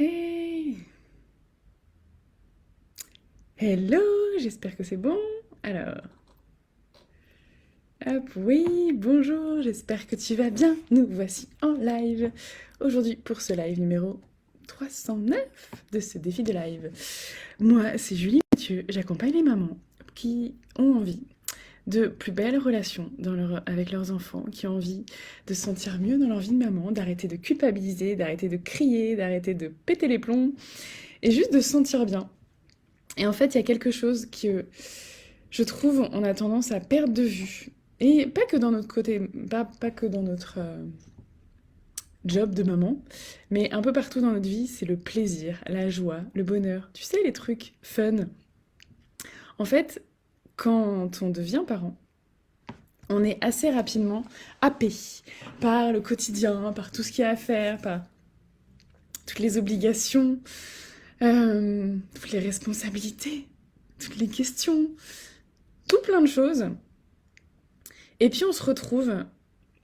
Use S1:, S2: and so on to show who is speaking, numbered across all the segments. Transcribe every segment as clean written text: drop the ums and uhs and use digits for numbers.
S1: Hey! Hello! J'espère que c'est bon. Alors, hop, oui, bonjour, j'espère que tu vas bien. Nous voici en live. Aujourd'hui pour ce live numéro 309 de ce défi de live. Moi, c'est Julie Mathieu. J'accompagne les mamans qui ont envie de plus belles relations avec leurs enfants, qui ont envie de se sentir mieux dans leur vie de maman, d'arrêter de culpabiliser, d'arrêter de crier, d'arrêter de péter les plombs et juste de se sentir bien. Et en fait, il y a quelque chose que je trouve on a tendance à perdre de vue. Et pas que dans notre côté, pas que dans notre job de maman, mais un peu partout dans notre vie, c'est le plaisir, la joie, le bonheur. Tu sais, les trucs fun. En fait, quand on devient parent, on est assez rapidement happé par le quotidien, par tout ce qu'il y a à faire, par toutes les obligations, toutes les responsabilités, toutes les questions, tout plein de choses. Et puis on se retrouve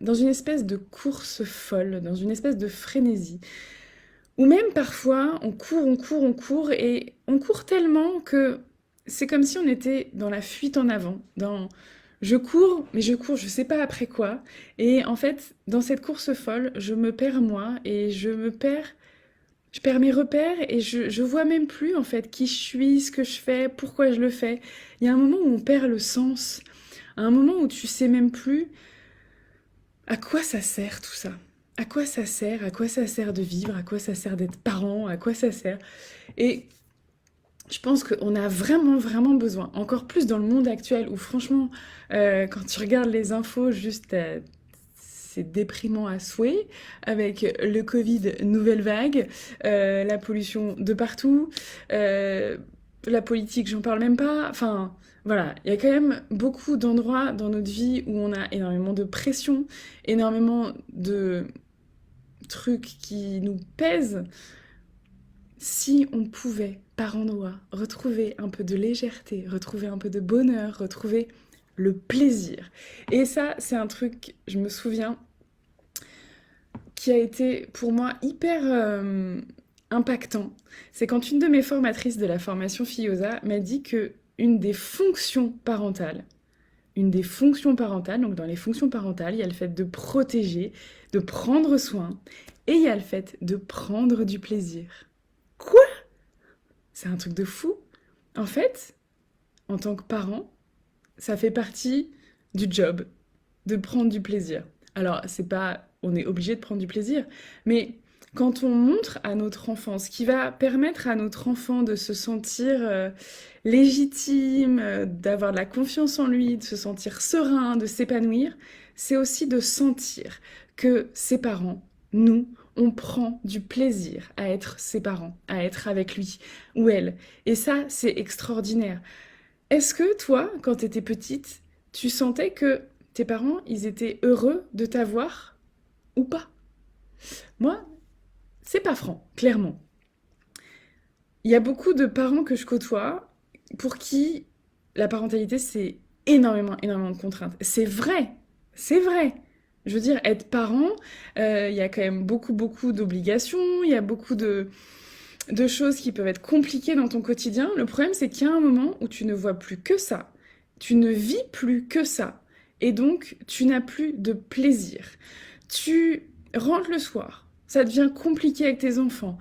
S1: dans une espèce de course folle, dans une espèce de frénésie, où même parfois et on court tellement que c'est comme si on était dans la fuite en avant, dans je cours, mais je cours, je sais pas après quoi. Et en fait, dans cette course folle, je me perds moi et je perds mes repères et je vois même plus en fait qui je suis, ce que je fais, pourquoi je le fais. Il y a un moment où on perd le sens, à un moment où tu sais même plus à quoi ça sert tout ça. À quoi ça sert? À quoi ça sert de vivre? À quoi ça sert d'être parent? À quoi ça sert? Et je pense qu'on a vraiment besoin, encore plus dans le monde actuel où franchement, quand tu regardes les infos, juste c'est déprimant à souhait, avec le Covid, nouvelle vague, la pollution de partout, la politique, j'en parle même pas. Enfin, voilà, il y a quand même beaucoup d'endroits dans notre vie où on a énormément de pression, énormément de trucs qui nous pèsent. Si on pouvait, par endroits, retrouver un peu de légèreté, retrouver un peu de bonheur, retrouver le plaisir. Et ça, c'est un truc, je me souviens, qui a été pour moi hyper impactant. C'est quand une de mes formatrices de la formation FIOSA m'a dit que une des fonctions parentales, donc dans les fonctions parentales, il y a le fait de protéger, de prendre soin, et il y a le fait de prendre du plaisir. Quoi? C'est un truc de fou. En fait, en tant que parent, ça fait partie du job de prendre du plaisir. Alors, c'est pas on est obligé de prendre du plaisir, mais quand on montre à notre enfant ce qui va permettre à notre enfant de se sentir légitime, d'avoir de la confiance en lui, de se sentir serein, de s'épanouir, c'est aussi de sentir que ses parents, nous, on prend du plaisir à être ses parents, à être avec lui ou elle. Et ça, c'est extraordinaire. Est-ce que toi, quand tu étais petite, tu sentais que tes parents, ils étaient heureux de t'avoir ou pas? Moi, c'est pas franc, clairement. Il y a beaucoup de parents que je côtoie pour qui la parentalité, c'est énormément de contraintes. C'est vrai. Je veux dire, être parent, il y a quand même beaucoup d'obligations, il y a beaucoup de choses qui peuvent être compliquées dans ton quotidien. Le problème, c'est qu'il y a un moment où tu ne vois plus que ça. Tu ne vis plus que ça. Et donc, tu n'as plus de plaisir. Tu rentres le soir. Ça devient compliqué avec tes enfants.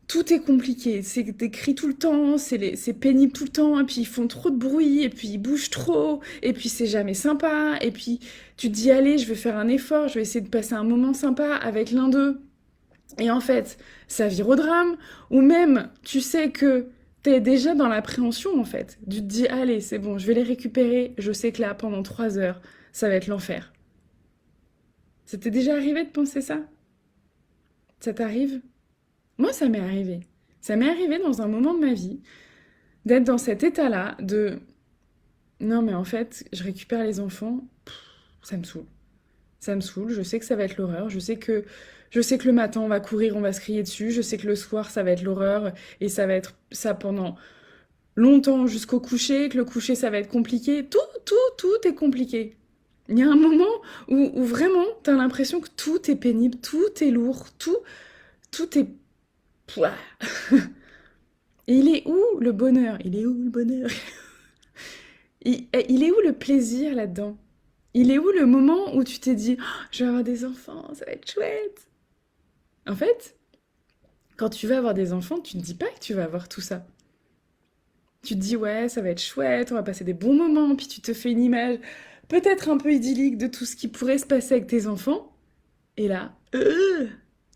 S1: Tout est compliqué. C'est des cris tout le temps, c'est pénible tout le temps, et puis ils font trop de bruit, et puis ils bougent trop, et puis c'est jamais sympa, et puis tu te dis, allez, je vais faire un effort, je vais essayer de passer un moment sympa avec l'un d'eux. Et en fait, ça vire au drame, ou même, tu sais que t'es déjà dans l'appréhension, en fait. Tu te dis, allez, c'est bon, je vais les récupérer, je sais que là, pendant 3 heures, ça va être l'enfer. Ça t'est déjà arrivé de penser ça? Ça t'arrive? Moi, ça m'est arrivé. Ça m'est arrivé dans un moment de ma vie d'être dans cet état-là de non, mais en fait, je récupère les enfants, ça me saoule. Ça me saoule, je sais que ça va être l'horreur, je sais que le matin on va courir, on va se crier dessus, je sais que le soir ça va être l'horreur et ça va être ça pendant longtemps jusqu'au coucher, que le coucher ça va être compliqué, tout est compliqué. Il y a un moment où vraiment t'as l'impression que tout est pénible, tout est lourd, tout est Pouah. Et il est où le bonheur? Il est où le bonheur? Il est où le plaisir là-dedans? Il est où le moment où tu t'es dit: oh, je vais avoir des enfants, ça va être chouette? En fait, quand tu vas avoir des enfants, tu ne te dis pas que tu vas avoir tout ça. Tu te dis, ouais, ça va être chouette, on va passer des bons moments, puis tu te fais une image peut-être un peu idyllique de tout ce qui pourrait se passer avec tes enfants. Et là,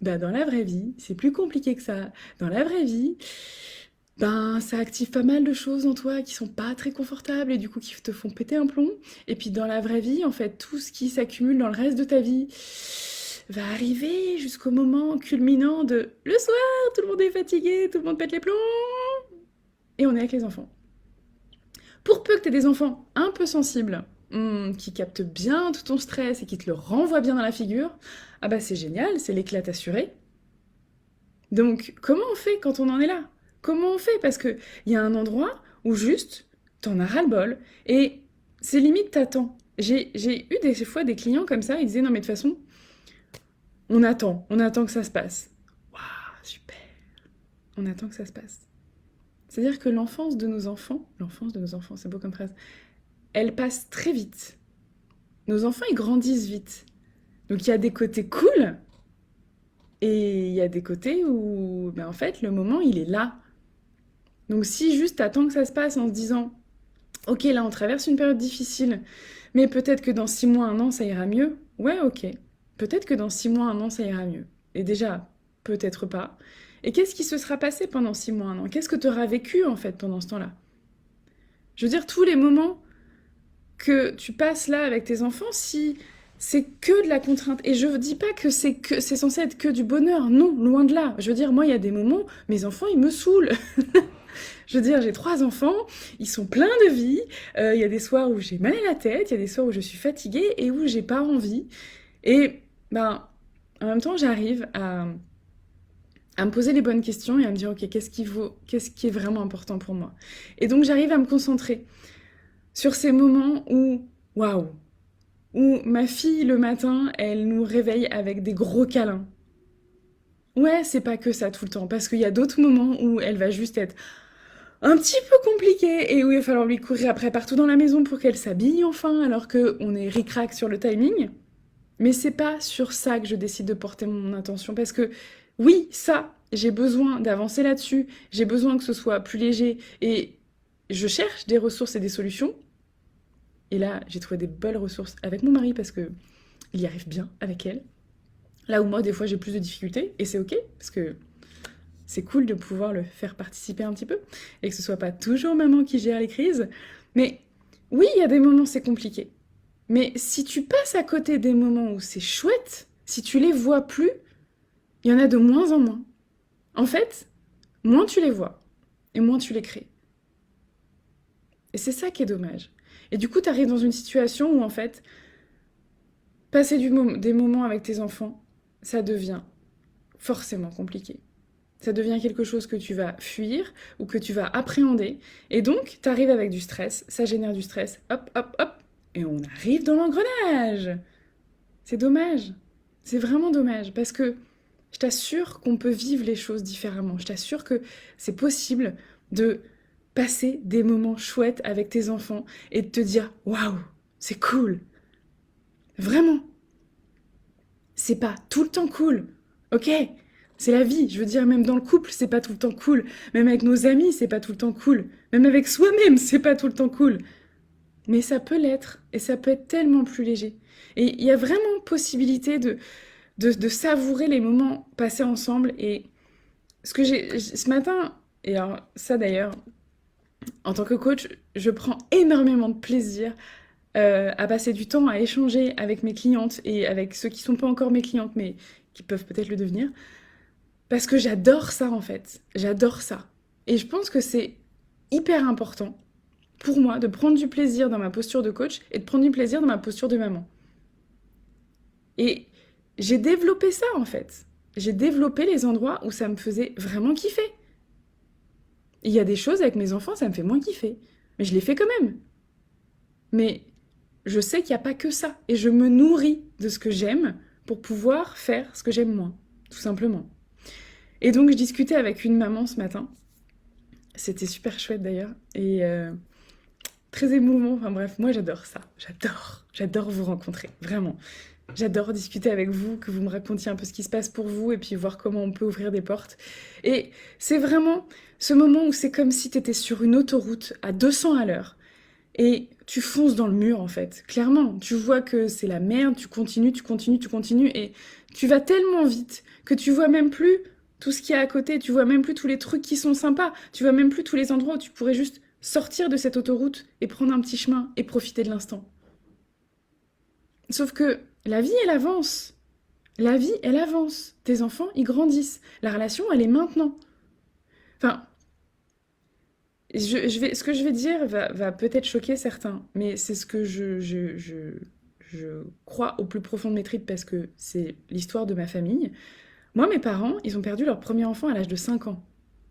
S1: bah dans la vraie vie, c'est plus compliqué que ça. Dans la vraie vie, ben ça active pas mal de choses en toi qui sont pas très confortables et du coup qui te font péter un plomb. Et puis dans la vraie vie, en fait, tout ce qui s'accumule dans le reste de ta vie va arriver jusqu'au moment culminant de le soir, tout le monde est fatigué, tout le monde pète les plombs et on est avec les enfants. Pour peu que tu aies des enfants un peu sensibles, qui captent bien tout ton stress et qui te le renvoient bien dans la figure, ah bah c'est génial, c'est l'éclat assuré. Donc comment on fait quand on en est là? Comment on fait? Parce qu'il y a un endroit où juste, t'en as ras-le-bol, et c'est limite t'attends. J'ai eu des fois des clients comme ça, ils disaient non mais de toute façon, on attend que ça se passe. Waouh, super, on attend que ça se passe. C'est-à-dire que l'enfance de nos enfants, c'est beau comme phrase, elle passe très vite. Nos enfants, ils grandissent vite. Donc il y a des côtés cool et il y a des côtés où, ben, en fait, le moment, il est là. Donc si juste t'attends que ça se passe en se disant, ok, là, on traverse une période difficile, mais peut-être que dans 6 mois, un an, ça ira mieux. Ouais, ok. Peut-être que dans 6 mois, un an, ça ira mieux. Et déjà, peut-être pas. Et qu'est-ce qui se sera passé pendant 6 mois, un an? Qu'est-ce que tu auras vécu, en fait, pendant ce temps-là? Je veux dire, tous les moments que tu passes là avec tes enfants, si c'est que de la contrainte. Et je dis pas que c'est censé être que du bonheur. Non, loin de là. Je veux dire, moi, il y a des moments, mes enfants, ils me saoulent. Je veux dire, j'ai 3 enfants, ils sont pleins de vie. Il y a des soirs où j'ai mal à la tête, il y a des soirs où je suis fatiguée et où j'ai pas envie. Et ben, en même temps, j'arrive à me poser les bonnes questions et à me dire, ok, qu'est-ce qui est vraiment important pour moi? Et donc, j'arrive à me concentrer sur ces moments où, waouh, où ma fille le matin, elle nous réveille avec des gros câlins. Ouais, c'est pas que ça tout le temps, parce qu'il y a d'autres moments où elle va juste être un petit peu compliquée et où il va falloir lui courir après partout dans la maison pour qu'elle s'habille enfin, alors qu'on est ric-rac sur le timing. Mais c'est pas sur ça que je décide de porter mon attention, parce que oui, ça, j'ai besoin d'avancer là-dessus, j'ai besoin que ce soit plus léger et je cherche des ressources et des solutions. Et là, j'ai trouvé des belles ressources avec mon mari parce que il y arrive bien avec elle. Là où moi, des fois, j'ai plus de difficultés, et c'est ok, parce que c'est cool de pouvoir le faire participer un petit peu, et que ce soit pas toujours maman qui gère les crises. Mais oui, il y a des moments, c'est compliqué. Mais si tu passes à côté des moments où c'est chouette, si tu les vois plus, il y en a de moins en moins. En fait, moins tu les vois, et moins tu les crées. Et c'est ça qui est dommage. Et du coup, tu arrives dans une situation où, en fait, passer des moments avec tes enfants, ça devient forcément compliqué. Ça devient quelque chose que tu vas fuir ou que tu vas appréhender. Et donc, tu arrives avec du stress, ça génère du stress, hop, hop, hop, et on arrive dans l'engrenage. C'est dommage. C'est vraiment dommage parce que je t'assure qu'on peut vivre les choses différemment. Je t'assure que c'est possible de passer des moments chouettes avec tes enfants et de te dire waouh, c'est cool. Vraiment. C'est pas tout le temps cool. Ok, c'est la vie. Je veux dire, même dans le couple, c'est pas tout le temps cool. Même avec nos amis, c'est pas tout le temps cool. Même avec soi-même, c'est pas tout le temps cool. Mais ça peut l'être. Et ça peut être tellement plus léger. Et il y a vraiment possibilité de savourer les moments passés ensemble. Et ce que j'ai ce matin, et alors ça d'ailleurs, en tant que coach, je prends énormément de plaisir à passer du temps à échanger avec mes clientes et avec ceux qui sont pas encore mes clientes, mais qui peuvent peut-être le devenir. Parce que j'adore ça en fait. J'adore ça. Et je pense que c'est hyper important pour moi de prendre du plaisir dans ma posture de coach et de prendre du plaisir dans ma posture de maman. Et j'ai développé ça en fait. J'ai développé les endroits où ça me faisait vraiment kiffer. Il y a des choses avec mes enfants, ça me fait moins kiffer. Mais je les fais quand même. Mais je sais qu'il n'y a pas que ça. Et je me nourris de ce que j'aime pour pouvoir faire ce que j'aime moins. Tout simplement. Et donc, je discutais avec une maman ce matin. C'était super chouette d'ailleurs. Et très émouvant. Enfin bref, moi j'adore ça. J'adore vous rencontrer. Vraiment. J'adore discuter avec vous, que vous me racontiez un peu ce qui se passe pour vous et puis voir comment on peut ouvrir des portes. Et c'est vraiment ce moment où c'est comme si tu étais sur une autoroute à 200 à l'heure et tu fonces dans le mur en fait. Clairement, tu vois que c'est la merde, tu continues et tu vas tellement vite que tu vois même plus tout ce qu'il y a à côté, tu vois même plus tous les trucs qui sont sympas, tu vois même plus tous les endroits où tu pourrais juste sortir de cette autoroute et prendre un petit chemin et profiter de l'instant. Sauf que la vie, elle avance. La vie, elle avance. Tes enfants, ils grandissent. La relation, elle est maintenant. Enfin, ce que je vais dire va peut-être choquer certains, mais c'est ce que je crois au plus profond de mes tripes parce que c'est l'histoire de ma famille. Moi, mes parents, ils ont perdu leur premier enfant à l'âge de 5 ans.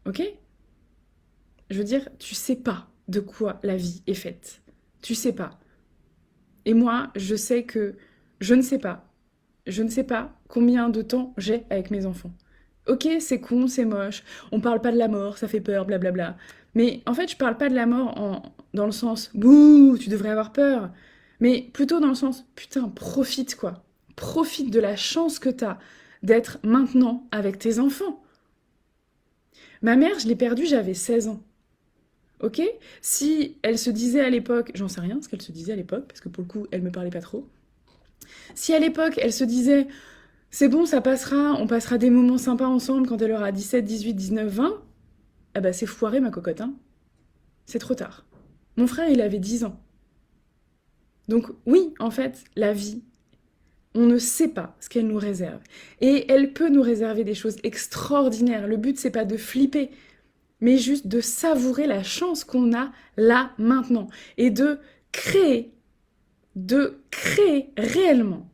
S1: Ok? Je veux dire, tu sais pas de quoi la vie est faite. Tu sais pas. Et moi, je sais que je ne sais pas. Je ne sais pas combien de temps j'ai avec mes enfants. Ok, c'est con, c'est moche, on parle pas de la mort, ça fait peur, blablabla. Mais en fait, je parle pas de la mort dans le sens bouh, tu devrais avoir peur. Mais plutôt dans le sens putain, profite quoi. Profite de la chance que t'as d'être maintenant avec tes enfants. Ma mère, je l'ai perdue, j'avais 16 ans. Ok? Si elle se disait à l'époque, j'en sais rien ce qu'elle se disait à l'époque, parce que pour le coup, elle me parlait pas trop. Si à l'époque, elle se disait c'est bon, ça passera, on passera des moments sympas ensemble quand elle aura 17, 18, 19, 20. Ah bah c'est foiré ma cocotte, hein. C'est trop tard. Mon frère, il avait 10 ans. Donc oui, en fait, la vie, on ne sait pas ce qu'elle nous réserve. Et elle peut nous réserver des choses extraordinaires. Le but, c'est pas de flipper, mais juste de savourer la chance qu'on a là, maintenant. Et de créer réellement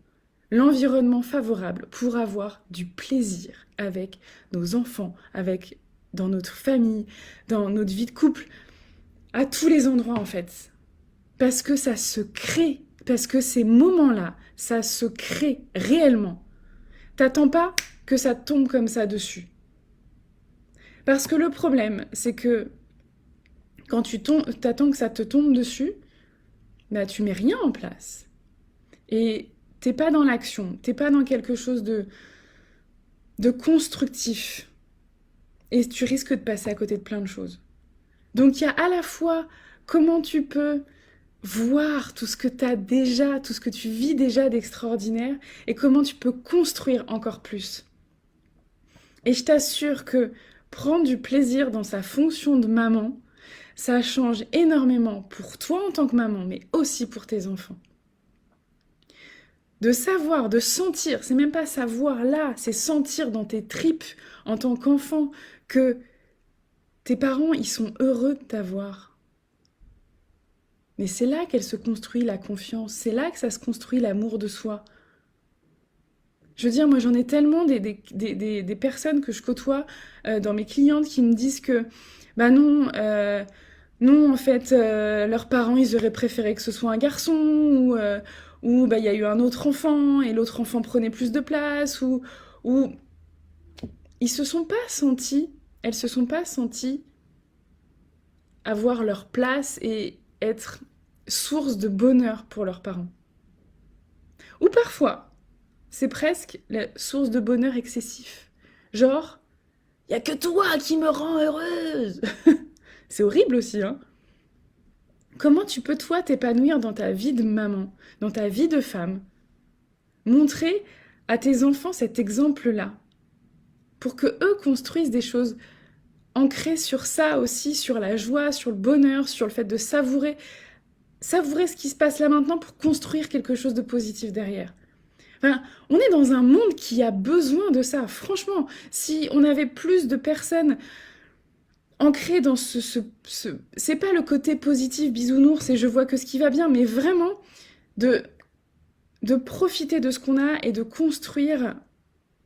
S1: l'environnement favorable pour avoir du plaisir avec nos enfants, avec dans notre famille, dans notre vie de couple, à tous les endroits en fait. Parce que ça se crée, parce que ces moments-là, ça se crée réellement. T'attends pas que ça tombe comme ça dessus. Parce que le problème, c'est que quand t'attends que ça te tombe dessus, bah tu mets rien en place. Et t'es pas dans l'action, t'es pas dans quelque chose de constructif. Et tu risques de passer à côté de plein de choses. Donc il y a à la fois comment tu peux voir tout ce que tu as déjà, tout ce que tu vis déjà d'extraordinaire, et comment tu peux construire encore plus. Et je t'assure que prendre du plaisir dans sa fonction de maman, ça change énormément pour toi en tant que maman, mais aussi pour tes enfants. De savoir, de sentir, c'est même pas savoir là, c'est sentir dans tes tripes en tant qu'enfant que tes parents, ils sont heureux de t'avoir. Mais c'est là qu'elle se construit la confiance, c'est là que ça se construit l'amour de soi. Je veux dire, moi j'en ai tellement des personnes que je côtoie dans mes clientes qui me disent que, bah non, non en fait, leurs parents ils auraient préféré que ce soit un garçon, ou bah il y a eu un autre enfant et l'autre enfant prenait plus de place, ou ils se sont pas sentis, elles se sont pas senties avoir leur place et être source de bonheur pour leurs parents. Ou parfois, c'est presque la source de bonheur excessif. Genre, y a que toi qui me rend heureuse. C'est horrible aussi, hein. Comment tu peux toi t'épanouir dans ta vie de maman, dans ta vie de femme, montrer à tes enfants cet exemple-là, pour que eux construisent des choses ancrées sur ça aussi, sur la joie, sur le bonheur, sur le fait de savourer ce qui se passe là maintenant pour construire quelque chose de positif derrière. Enfin, on est dans un monde qui a besoin de ça. Franchement, si on avait plus de personnes ancrées dans c'est pas le côté positif bisounours et je vois que ce qui va bien, mais vraiment de, de profiter de ce qu'on a et de construire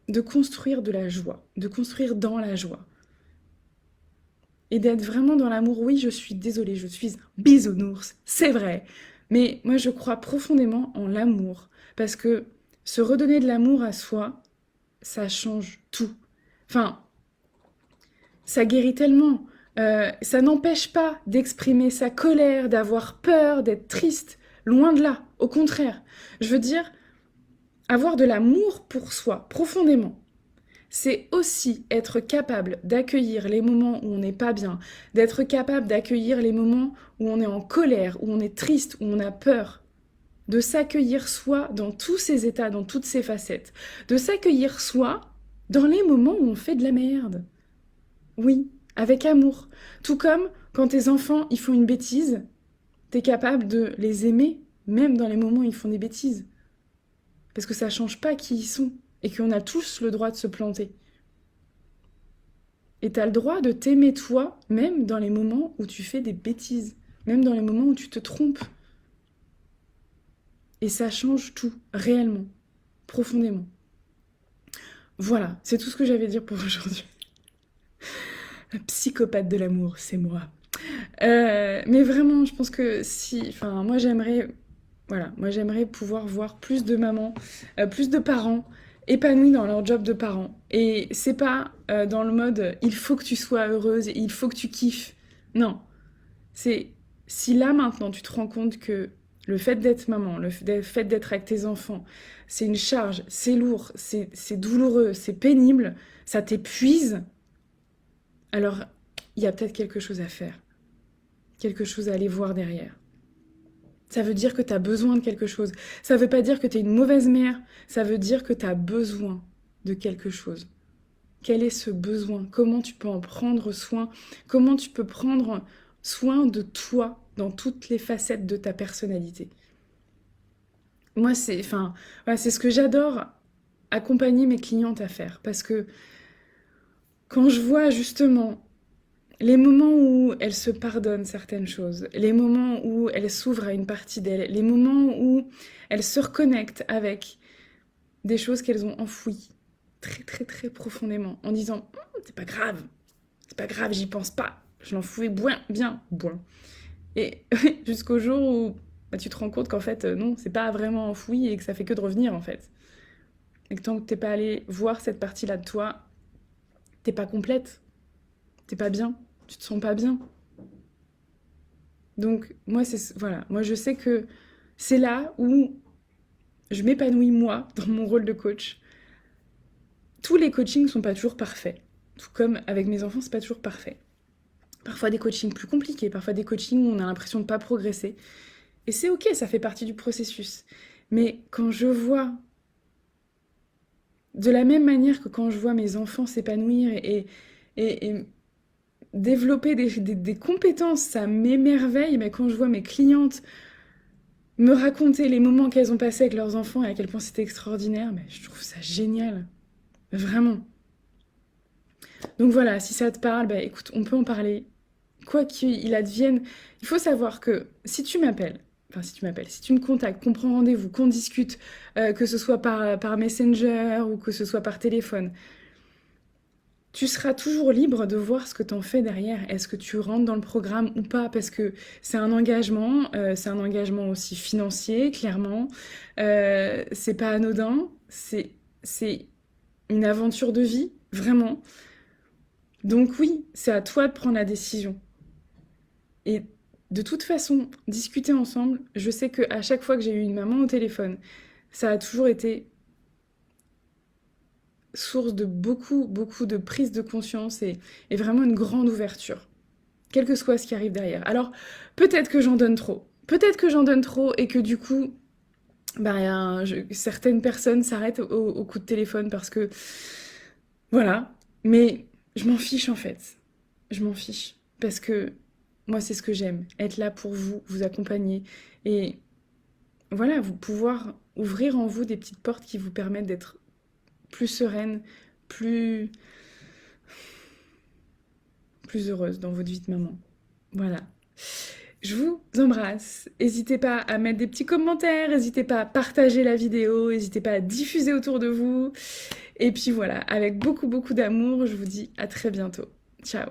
S1: de la joie, de construire dans la joie. Et d'être vraiment dans l'amour. Oui, je suis désolée, je suis un bisounours, c'est vrai. Mais moi, je crois profondément en l'amour. Parce que se redonner de l'amour à soi, ça change tout. Enfin, Ça guérit tellement. Ça n'empêche pas d'exprimer sa colère, d'avoir peur, d'être triste. Loin de là. Au contraire. Je veux dire, avoir de l'amour pour soi, profondément. C'est aussi être capable d'accueillir les moments où on n'est pas bien, d'être capable d'accueillir les moments où on est en colère, où on est triste, où on a peur, de s'accueillir soi dans tous ses états, dans toutes ses facettes, de s'accueillir soi dans les moments où on fait de la merde. Oui, avec amour. Tout comme quand tes enfants ils font une bêtise, t'es capable de les aimer, même dans les moments où ils font des bêtises. Parce que ça change pas qui ils sont, et qu'on a tous le droit de se planter. Et t'as le droit de t'aimer toi, même dans les moments où tu fais des bêtises, même dans les moments où tu te trompes. Et ça change tout, réellement, profondément. Voilà, c'est tout ce que j'avais à dire pour aujourd'hui. La psychopathe de l'amour, c'est moi. Mais vraiment, je pense que si... Enfin, moi j'aimerais... Voilà, moi j'aimerais pouvoir voir plus de mamans, plus de parents épanouis dans leur job de parents. Et c'est pas dans le mode il faut que tu sois heureuse, il faut que tu kiffes. Non, c'est si là maintenant tu te rends compte que le fait d'être maman, le fait d'être avec tes enfants, c'est une charge, c'est lourd, c'est douloureux, c'est pénible, ça t'épuise, alors il y a peut-être quelque chose à faire, quelque chose à aller voir derrière. Ça veut dire que tu as besoin de quelque chose. Ça veut pas dire que tu es une mauvaise mère, ça veut dire que tu as besoin de quelque chose. Quel est ce besoin? Comment tu peux en prendre soin? Comment tu peux prendre soin de toi dans toutes les facettes de ta personnalité? Moi, voilà, c'est ce que j'adore accompagner mes clientes à faire. Parce que quand je vois justement les moments où elles se pardonnent certaines choses, les moments où elles s'ouvrent à une partie d'elles, les moments où elles se reconnectent avec des choses qu'elles ont enfouies très très très profondément, en disant c'est pas grave, j'y pense pas, je l'enfouis bien. Et jusqu'au jour où bah, tu te rends compte qu'en fait non, c'est pas vraiment enfoui et que ça fait que de revenir en fait. Et que tant que t'es pas allé voir cette partie-là de toi, t'es pas complète, t'es pas bien, tu te sens pas bien. Donc voilà, moi je sais que c'est là où je m'épanouis moi dans mon rôle de coach. Tous les coachings sont pas toujours parfaits, tout comme avec mes enfants c'est pas toujours parfait. Parfois des coachings plus compliqués, parfois des coachings où on a l'impression de pas progresser. Et c'est ok, ça fait partie du processus. Mais quand je vois, de la même manière que quand je vois mes enfants s'épanouir et développer des compétences, ça m'émerveille, mais quand je vois mes clientes me raconter les moments qu'elles ont passés avec leurs enfants et à quel point c'était extraordinaire, mais je trouve ça génial. Vraiment. Donc voilà, si ça te parle, bah écoute, on peut en parler. Quoi qu'il advienne, il faut savoir que si tu m'appelles, si tu me contactes, qu'on prend rendez-vous, qu'on discute, que ce soit par Messenger ou que ce soit par téléphone, tu seras toujours libre de voir ce que t'en fais derrière. Est-ce que tu rentres dans le programme ou pas? Parce que c'est un engagement aussi financier, clairement. C'est pas anodin, c'est une aventure de vie, vraiment. Donc oui, c'est à toi de prendre la décision. Et de toute façon, discuter ensemble, je sais qu'à chaque fois que j'ai eu une maman au téléphone, ça a toujours été source de beaucoup de prise de conscience et vraiment une grande ouverture, quel que soit ce qui arrive derrière. Alors, peut-être que j'en donne trop. Peut-être que j'en donne trop et que du coup, bah, certaines personnes s'arrêtent au coup de téléphone parce que... Voilà. Mais je m'en fiche en fait. Je m'en fiche. Parce que moi, c'est ce que j'aime. Être là pour vous, vous accompagner. Et voilà, vous pouvoir ouvrir en vous des petites portes qui vous permettent d'être plus sereine, plus heureuse dans votre vie de maman. Voilà. Je vous embrasse. N'hésitez pas à mettre des petits commentaires, n'hésitez pas à partager la vidéo, n'hésitez pas à diffuser autour de vous. Et puis voilà, avec beaucoup d'amour, je vous dis à très bientôt. Ciao.